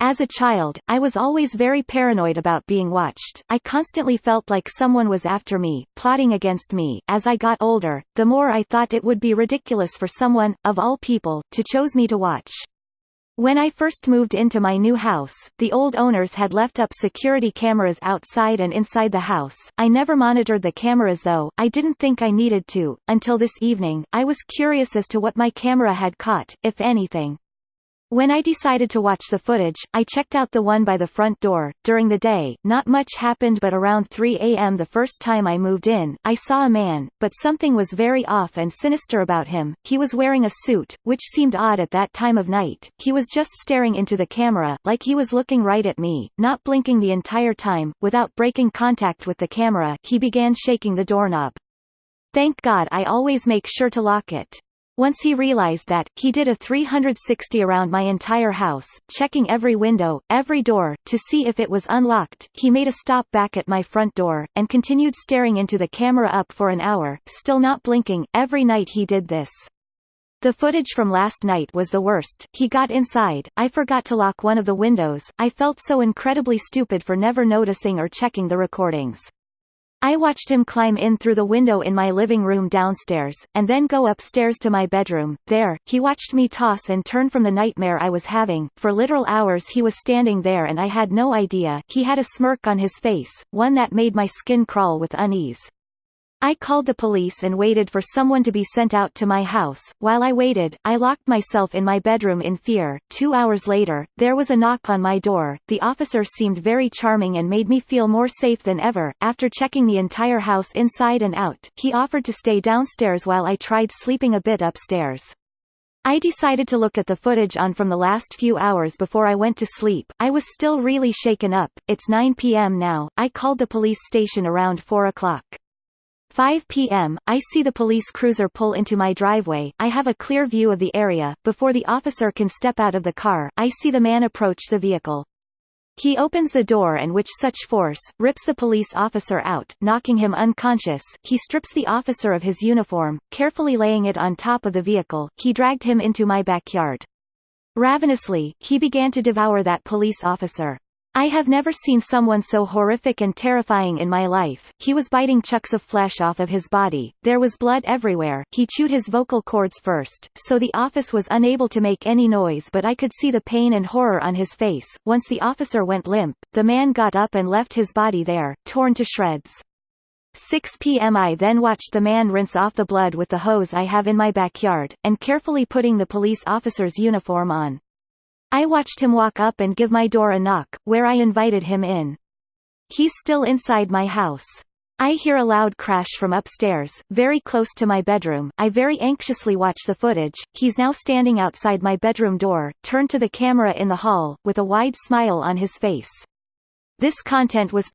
As a child, I was always very paranoid about being watched. I constantly felt like someone was after me, plotting against me. As I got older, the more I thought it would be ridiculous for someone, of all people, to choose me to watch. When I first moved into my new house, the old owners had left up security cameras outside and inside the house. I never monitored the cameras though, I didn't think I needed to. Until this evening, I was curious as to what my camera had caught, if anything. When I decided to watch the footage, I checked out the one by the front door. During the day, not much happened, but around 3 a.m. the first time I moved in, I saw a man, but something was very off and sinister about him. He was wearing a suit, which seemed odd at that time of night. He was just staring into the camera, like he was looking right at me, not blinking the entire time. Without breaking contact with the camera, he began shaking the doorknob. Thank God I always make sure to lock it. Once he realized that, he did a 360 around my entire house, checking every window, every door, to see if it was unlocked. He made a stop back at my front door, and continued staring into the camera up for an hour, still not blinking. Every night he did this. The footage from last night was the worst. He got inside, I forgot to lock one of the windows. I felt so incredibly stupid for never noticing or checking the recordings. I watched him climb in through the window in my living room downstairs, and then go upstairs to my bedroom. There, he watched me toss and turn from the nightmare I was having. For literal hours he was standing there and I had no idea. He had a smirk on his face, one that made my skin crawl with unease. I called the police and waited for someone to be sent out to my house. While I waited, I locked myself in my bedroom in fear. 2 hours later, there was a knock on my door. The officer seemed very charming and made me feel more safe than ever. After checking the entire house inside and out, he offered to stay downstairs while I tried sleeping a bit upstairs. I decided to look at the footage on from the last few hours before I went to sleep. I was still really shaken up. It's 9 p.m. now. I called the police station around 4 o'clock. 5 p.m., I see the police cruiser pull into my driveway. I have a clear view of the area. Before the officer can step out of the car, I see the man approach the vehicle. He opens the door and with such force, rips the police officer out, knocking him unconscious. He strips the officer of his uniform, carefully laying it on top of the vehicle. He dragged him into my backyard. Ravenously, he began to devour that police officer. I have never seen someone so horrific and terrifying in my life. He was biting chunks of flesh off of his body. There was blood everywhere. He chewed his vocal cords first, so the officer was unable to make any noise, but I could see the pain and horror on his face. Once the officer went limp, the man got up and left his body there, torn to shreds. 6 p.m. I then watched the man rinse off the blood with the hose I have in my backyard, and carefully putting the police officer's uniform on. I watched him walk up and give my door a knock, where I invited him in. He's still inside my house. I hear a loud crash from upstairs, very close to my bedroom. I very anxiously watch the footage. He's now standing outside my bedroom door, turned to the camera in the hall, with a wide smile on his face. This content was